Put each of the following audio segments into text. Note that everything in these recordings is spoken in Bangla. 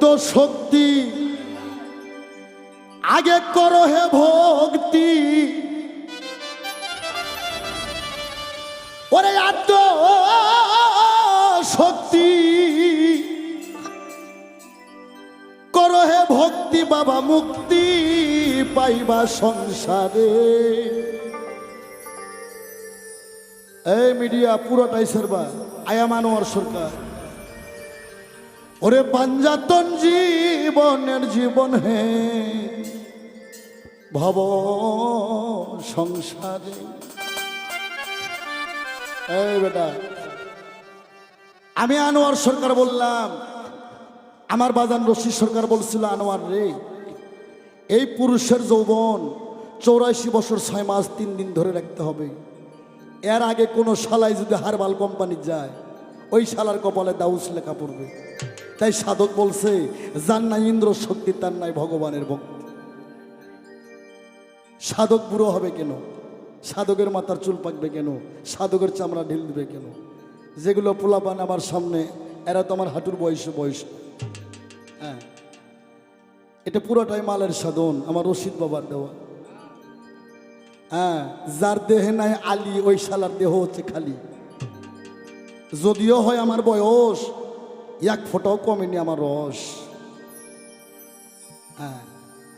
আদ্য শক্তি আগে করো হে ভক্তি, ওরে আদ্য শক্তি করো হে ভক্তি, বাবা মুক্তি পাইবা সংসারে। এই মিডিয়া পুরোটাই সেরবা আয়া মানোয়ার সরকার। ওরে পাঞ্জাতন জীবনের জীবন হে ভব সংসারে। এই বেটা আমি আনোয়ার সরকার বললাম, আমার বাজান রশিদ সরকার বলছিল, আনোয়ার রে এই পুরুষের যৌবন 84 বছর 6 মাস 3 দিন ধরে রাখতে হবে। এর আগে কোনো শালাই যদি হারবাল কোম্পানি যায় ওই শালার কপালে দাউস লেখা পড়বে। তাই সাধক বলছে, যার নাই ইন্দ্র শক্তি তার নাই ভগবানের ভক্তি। সাধক বুড়ো হবে কেন? সাধকের মাথার চুল পাকবে কেন? সাধকের চামড়া ঢিল দিবে কেন? যেগুলো পোলাপান আমার সামনে, এরা তো আমার হাঁটুর বয়স। হ্যাঁ, এটা পুরোটাই মালের সাধন, আমার রশিদ বাবার দেওয়া। হ্যাঁ, যার দেহে নাই আলী ওই শালার দেহ হচ্ছে খালি। যদিও হয় আমার বয়স, 1 ফোঁটাও কমেনি আমার রস। হ্যাঁ,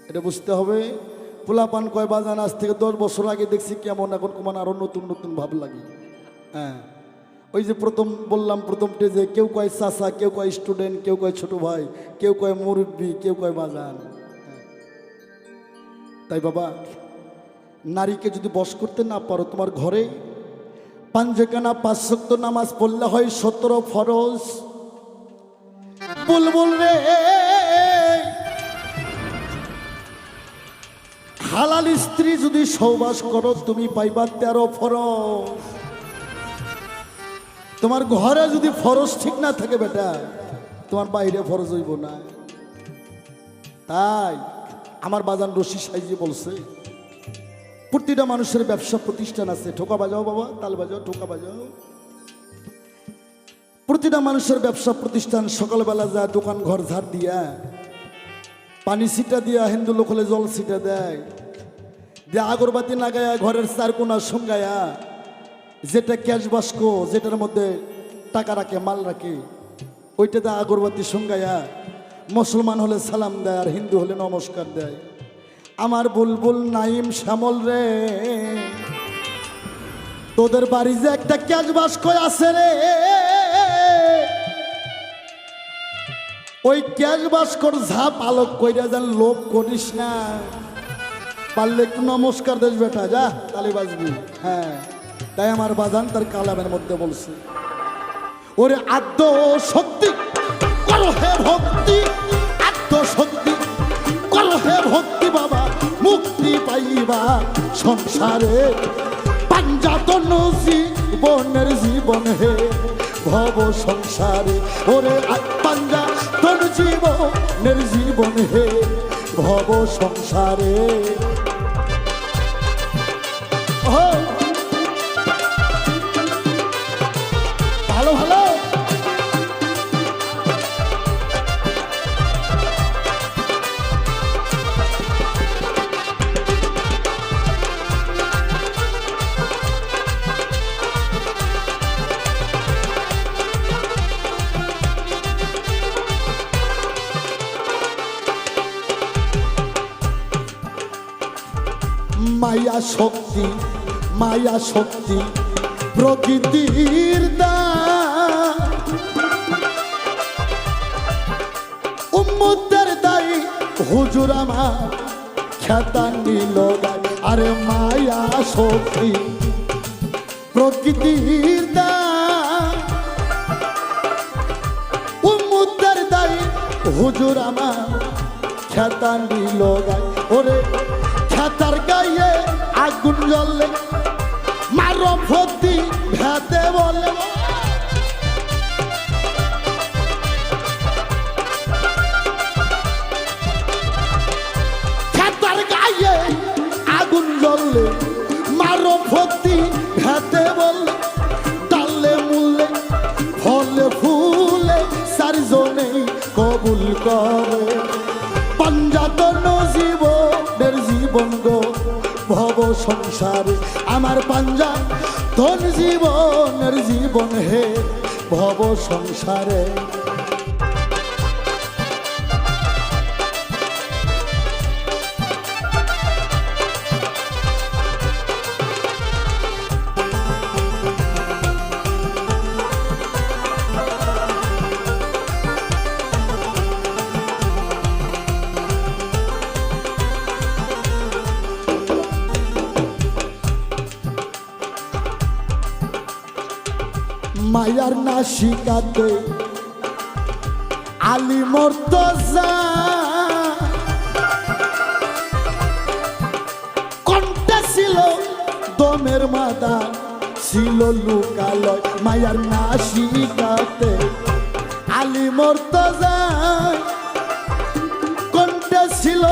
এটা বুঝতে হবে। পোলাপান কয় বাজান আজ থেকে 10 বছর আগে দেখছি কেমন, এখন কমান আরো নতুন নতুন ভাব লাগে। হ্যাঁ, ওই যে প্রথম বললাম, প্রথম টেজে কেউ কয় চাচা, কেউ কয় স্টুডেন্ট, কেউ কয় ছোট ভাই, কেউ কয় মুরব্বী, কেউ কয় বাজান। তাই বাবা, নারীকে যদি বশ করতে না পারো, তোমার ঘরে পাঞ্জেখানা 5 ওয়াক্ত নামাজ পড়লে হয় 17 ফরজ। বুলবুল রে হালাল স্ত্রী যদি সহবাস করো তুমি পাইবা 13 ফরজ। তোমার ঘরে যদি ফরজ ঠিক না থাকে বেটা, তোমার বাইরে ফরজ হইব না। তাই আমার বাজান রশিদ সাইজি বলছে, প্রতিটা মানুষের ব্যবসা প্রতিষ্ঠান আছে। ঠোকা বাজাও বাবা, তাল বাজাও, ঠোকা বাজাও। প্রতিটা মানুষের ব্যবসা প্রতিষ্ঠান সকালবেলা যা দোকান ঘর ঝাড় দিয়া, পানি ছিটা দিয়া, হিন্দু লোক হলে জল ছিটা দেয়, যে আগরবাতি লাগায়া ঘরের 4 কোণা সঙ্গায়া, যেটা ক্যাশ বাস্ক যেটার মধ্যে টাকা রাখে, মাল রাখে, ওইটাতে আগরবাতি সঙ্গায়া মুসলমান হলে সালাম দেয় আর হিন্দু হলে নমস্কার দেয়। আমার বুলবুল নাইম শ্যামল রে, তোদের বাড়ি যে একটা ক্যাশ বাস্ক আছে রে, ওই ক্যাশ বাস্কর ঝাপ আলোক কইরা যেন লোভ করিস না। পারলে একটু নমস্কার দেশ বেটা, যা তালি বাজবি। হ্যাঁ, তাই আমার বাজান তার কালামের মধ্যে বলছে, ওরে আদ্য শক্তি করো হে ভক্তি, আদ্য শক্তি করো হে ভক্তি, বাবা মুক্তি পাইবা সংসারে। পাঞ্জাতন জীবনের জীবন হে ভব সংসারে। ওরে পাঞ্জাতন জীবনের জীবন হে ভব সংসারে। ভালো ভালো মায়া শক্তি, মায়া শক্তি প্রকৃতির দান, উম্মতের দায়ী হুজুর আমার খেতা নিল গায়। আরে মায়া শক্তি প্রকৃতির দান, উম্মতের দায়ী হুজুর আমার খেতা নিল গায়। ওরে খেতার গায়ে আগুন জ্বললে মারো ফতি ভেতে বলে, খেতার গায়ে আগুন জ্বললে মারো ফতি ভেতে বলে, ডালে মূলে ফলে ফুলে 4 জনে কবুল করে পাঞ্জাতন জীবনের জীবন গো ভব সংসারে আমার পাঞ্জাতন জীবনের জীবন হে ভব সংসারে মায়ার না শিকাতে আলী মুর্তজা কণ্ঠে ছিল দমের মাদা ছিল লুকালয় মায়ার না শিকাতে আলী মুর্তজা কণ্ঠে ছিল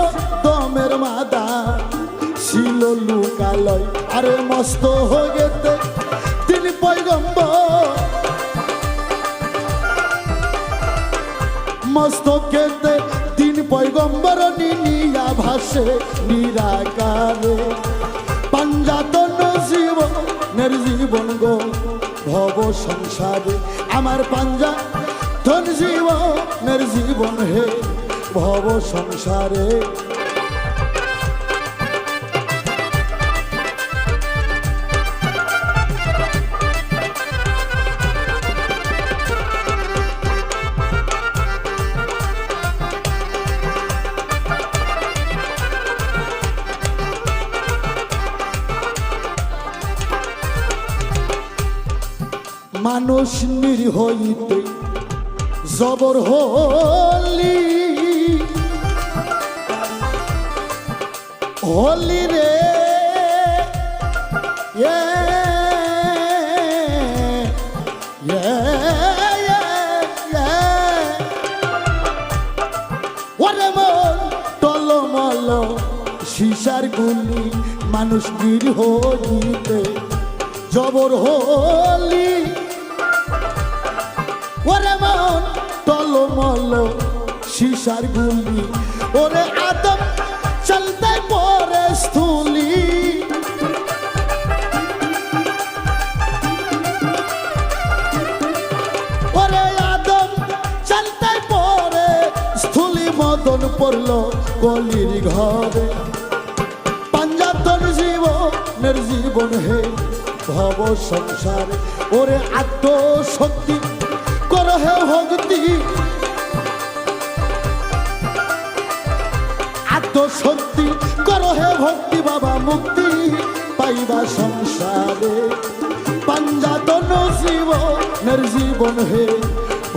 দমের মাদা ছিল লুকালয় আরে মস্ত হয়ে গেতে তিনি পয়গম্বর মস্তকেতে তিন পয়গম্বর নিয়া ভাসে নিরাকারে পাঞ্জাতন জীবনের জীবন গো ভব সংসারে আমার পাঞ্জাতন জীবনের জীবন হে ভব সংসারে মানুষ নির্হইতে জবর হলি হলি রে ওরে মন টলমল শিশার গুলি মানুষ নির্হইতে জবর হলি ওরে মন টলমল শিশার গুলি ওরে আদম চলতে পরে স্থূলি ওরে আদম চলতে পরে স্থূলি মদন পড়ল কলির ঘরে পাঞ্জাতন জীবনের জীবন হে ভব সংসারে ওরে আত্মশক্তি কর হে ভক্তি আত্মশক্তি কর হে ভক্তি বাবা মুক্তি পাইবা সংসারে পাঞ্জাতন জীবনের জীবন হে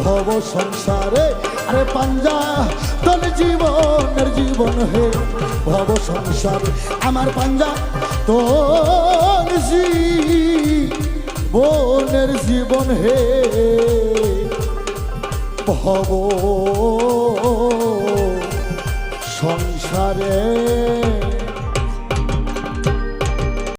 ভব সংসারে আরে পাঞ্জাতন জীবনের জীবন হে ভব সংসারে আমার পাঞ্জাতন জীবনের জীবন হে ভব সংসারে।